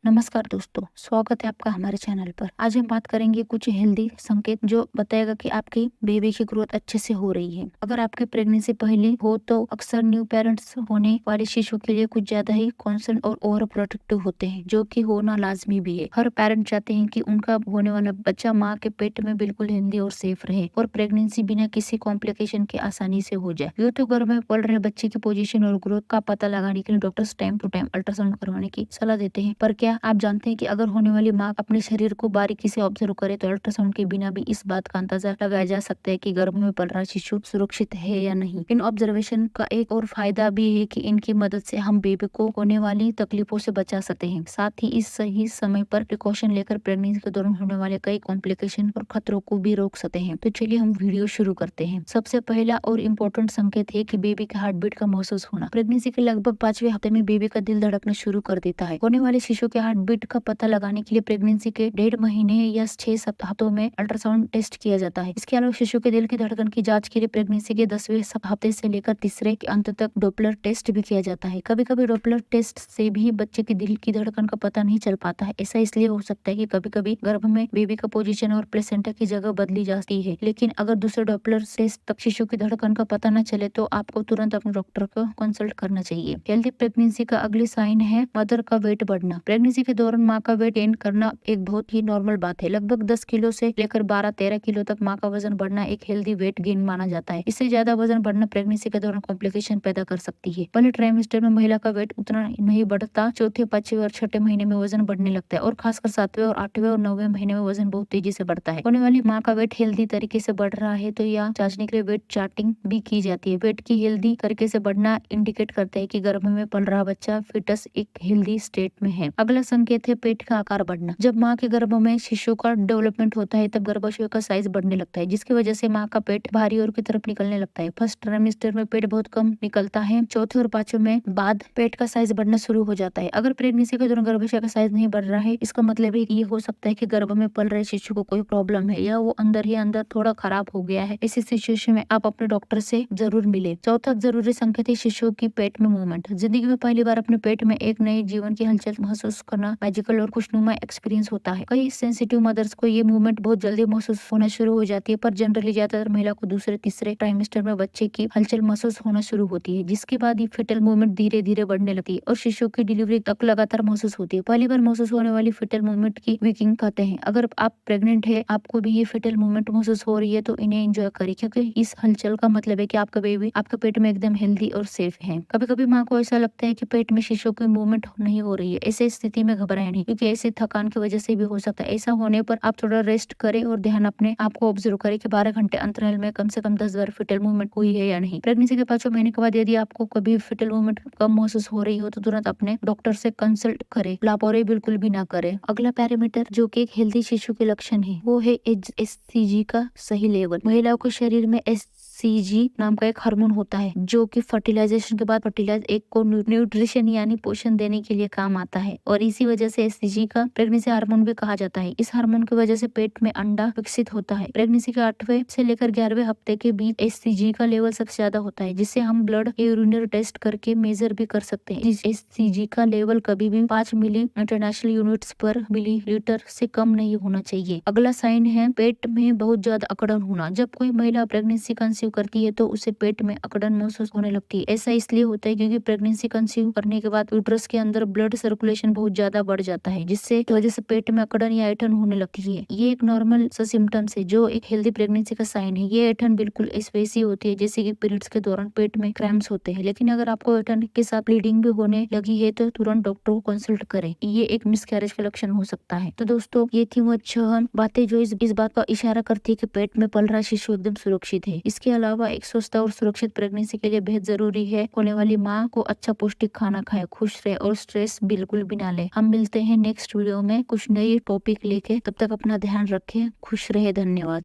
नमस्कार दोस्तों, स्वागत है आपका हमारे चैनल पर। आज हम बात करेंगे कुछ हेल्दी संकेत जो बताएगा कि आपकी बेबी की ग्रोथ अच्छे से हो रही है। अगर आपकी प्रेगनेंसी पहले हो तो अक्सर न्यू पेरेंट्स होने वाले शिशु के लिए कुछ ज्यादा ही कॉन्सर्न और ओवर प्रोटेक्टिव होते हैं, जो कि होना लाजमी भी है। हर पेरेंट चाहते हैं कि उनका होने वाला बच्चा माँ के पेट में बिल्कुल हेल्दी और सेफ रहे और प्रेगनेंसी बिना किसी कॉम्प्लिकेशन के आसानी से हो जाए। यूँ तो गर्भ में पल रहे बच्चे की पोजीशन और ग्रोथ का पता लगाने के लिए doctors time to time ultrasound करवाने की सलाह देते हैं, पर क्या आप जानते हैं कि अगर होने वाली माँ अपने शरीर को बारीकी से ऑब्जर्व करे तो अल्ट्रासाउंड के बिना भी इस बात का अंदाजा लगाया जा सकता है कि गर्भ में पल रहा शिशु सुरक्षित है या नहीं। इन ऑब्जर्वेशन का एक और फायदा भी है कि इनकी मदद से हम बेबी को होने वाली तकलीफों से बचा सकते हैं। साथ ही इस सही समय पर प्रिकॉशन लेकर प्रेगनेंसी के दौरान होने वाले कई कॉम्प्लिकेशन और खतरों को भी रोक सकते हैं। तो चलिए हम वीडियो शुरू करते हैं। सबसे पहला और इम्पोर्टेंट संकेत है कि बेबी के हार्ट बीट का महसूस होना। प्रेगनेंसी के लगभग 5वें हफ्ते में बेबी का दिल धड़कना शुरू कर देता है। होने वाले शिशु के हार्ट बीट का पता लगाने के लिए प्रेगनेंसी के 1.5 महीने या 6 हफ्तों में अल्ट्रासाउंड टेस्ट किया जाता है। इसके अलावा शिशु के दिल की धड़कन की जांच के लिए प्रेगनेंसी के 10वें हफ्ते से लेकर तीसरे के अंत तक डॉपलर टेस्ट भी किया जाता है। कभी कभी डॉपलर टेस्ट से भी बच्चे के दिल की धड़कन का पता नहीं चल पाता है। ऐसा इसलिए हो सकता है कि कभी कभी गर्भ में बेबी का पोजीशन और प्लेसेंटा की जगह बदली जाती है। लेकिन अगर दूसरे डॉपलर टेस्ट तक शिशु की धड़कन का पता न चले तो आपको तुरंत अपने डॉक्टर को कंसल्ट करना चाहिए। हेल्दी प्रेगनेंसी का अगली साइन है मदर का वेट बढ़ना। प्रेगनेंसी के दौरान माँ का वेट गेन करना एक बहुत ही नॉर्मल बात है। लगभग 10 किलो से लेकर 12-13 किलो तक माँ का वजन बढ़ना एक हेल्दी वेट गेन माना जाता है। इससे ज्यादा वजन बढ़ना प्रेगनेंसी के दौरान कॉम्प्लिकेशन पैदा कर सकती है। पहले ट्राइमेस्टर में महिला का वेट उतना नहीं बढ़ता, चौथे, 5वें और 6ठे महीने में वजन बढ़ने लगता है और खासकर 7वें और 8वें और 9वें महीने में वजन बहुत तेजी से बढ़ता है। होने वाली माँ का वेट हेल्दी तरीके से बढ़ रहा है तो यह जांचने के लिए वेट चार्टिंग भी की जाती है। वेट की हेल्दी तरीके से बढ़ना इंडिकेट करता है कि गर्भ में पल रहा बच्चा फिटस एक हेल्दी स्टेट में है। अगला संकेत है पेट का आकार बढ़ना। जब माँ के गर्भ में शिशु का डेवलपमेंट होता है तब गर्भाशय का साइज बढ़ने लगता है, जिसकी वजह से माँ का पेट भारी और की तरफ निकलने लगता है। फर्स्ट ट्राइमेस्टर में पेट बहुत कम निकलता है। चौथे और 5वें में बाद पेट का साइज बढ़ना शुरू हो जाता है। अगर प्रेगनेंसी के दौरान गर्भाशय का साइज नहीं बढ़ रहा है, इसका मतलब है कि ये हो सकता है कि गर्भ में पल रहे शिशु को कोई प्रॉब्लम है या वो अंदर ही अंदर थोड़ा खराब हो गया है। इसी सिचुएशन में आप अपने डॉक्टर से जरूर मिले। चौथा जरूरी संकेत है शिशु की पेट में मूवमेंट। जिंदगी में पहली बार अपने पेट में एक नए जीवन की हलचल महसूस करना मैजिकल और खुशनुमा एक्सपीरियंस होता है। कई सेंसिटिव मदर्स को ये मूवमेंट बहुत जल्दी महसूस होना शुरू हो जाती है, पर जनरली ज्यादातर महिला को दूसरे तीसरे ट्राइमेस्टर में बच्चे की हलचल महसूस होना शुरू होती है, जिसके बाद ये फिटल मूवमेंट धीरे धीरे बढ़ने लगती है और शिशु की डिलीवरी तक लगातार महसूस होती है। पहली बार महसूस होने वाली फिटल मूवमेंट की वीकिंग कहते हैं। अगर आप प्रेग्नेंट है, आपको भी ये फिटल मूवमेंट महसूस हो रही है तो इन्हें एंजॉय करिए, क्योंकि इस हलचल का मतलब है कि आपका बेबी आपके पेट में एकदम हेल्दी और सेफ है। कभी कभी माँ को ऐसा लगता है कि पेट में शिशु की मूवमेंट नहीं हो रही है। ऐसे स्थिति में घबराएं नहीं, क्योंकि ऐसे थकान की वजह से भी हो सकता है। ऐसा होने पर आप थोड़ा रेस्ट करें और ध्यान अपने आप को ऑब्जर्व करें कि 12 घंटे अंतराल में कम से कम 10 बार फिटल मूवमेंट हुई है या नहीं। प्रेगनेंसी के 5वें महीने के बाद यदि आपको कभी फिटल मूवमेंट कम महसूस हो रही हो तो तुरंत अपने डॉक्टर से कंसल्ट करें। लापरवाही बिल्कुल भी ना करें। अगला पैरामीटर जो कि एक हेल्दी शिशु के लक्षण है वो है HCG का सही लेवल। महिलाओं के शरीर में HCG नाम का एक हार्मोन होता है जो कि फर्टिलाइजेशन के बाद फर्टिलाइज एग को न्यूट्रिशन यानी पोषण देने के लिए काम आता है, और इसी वजह से HCG का प्रेगनेंसी हार्मोन भी कहा जाता है। इस हार्मोन की वजह से पेट में अंडा विकसित होता है। प्रेगनेंसी के 8वें से लेकर 11वें हफ्ते के बीच HCG का लेवल सबसे ज्यादा होता है, जिससे हम ब्लड यूरिनरी टेस्ट करके मेजर भी कर सकते हैं। इस HCG का लेवल कभी भी 5 मिली इंटरनेशनल यूनिट्स पर मिलीलीटर से कम नहीं होना चाहिए। अगला साइन है पेट में बहुत ज्यादा अकड़न होना। जब कोई महिला प्रेगनेंसी कंसीव करती है तो उसे पेट में अकड़न महसूस होने लगती है। ऐसा इसलिए होता है क्योंकि प्रेगनेंसी कंसीव करने के बाद यूट्रस के अंदर ब्लड सर्कुलेशन बहुत ज्यादा बढ़ जाता है, जिससे वजह से पेट में अकड़न या ऐठन होने लगती है। ये एक नॉर्मल सा सिम्टम्स है जो एक हेल्दी प्रेगनेंसी का साइन है। ये ऐठन बिल्कुल इस वैसी होती है जैसे कि पीरियड्स के दौरान पेट में क्रैम्प्स होते हैं। लेकिन अगर आपको ऐठन के साथ ब्लीडिंग भी होने लगी है तो तुरंत डॉक्टर को कंसल्ट करें। ये एक मिसकैरेज का लक्षण हो सकता है। तो दोस्तों, ये थी वो 6 बातें जो इस बात का इशारा करती है कि पेट में पल रहा शिशु एकदम सुरक्षित है। इसके अलावा एक स्वस्थ और सुरक्षित प्रेगनेंसी के लिए बेहद जरूरी है होने वाली माँ को अच्छा पौष्टिक खाना खाए, खुश रहे और स्ट्रेस बिल्कुल भी ना ले। हम मिलते हैं नेक्स्ट वीडियो में कुछ नई टॉपिक लेके। तब तक अपना ध्यान रखें, खुश रहे। धन्यवाद।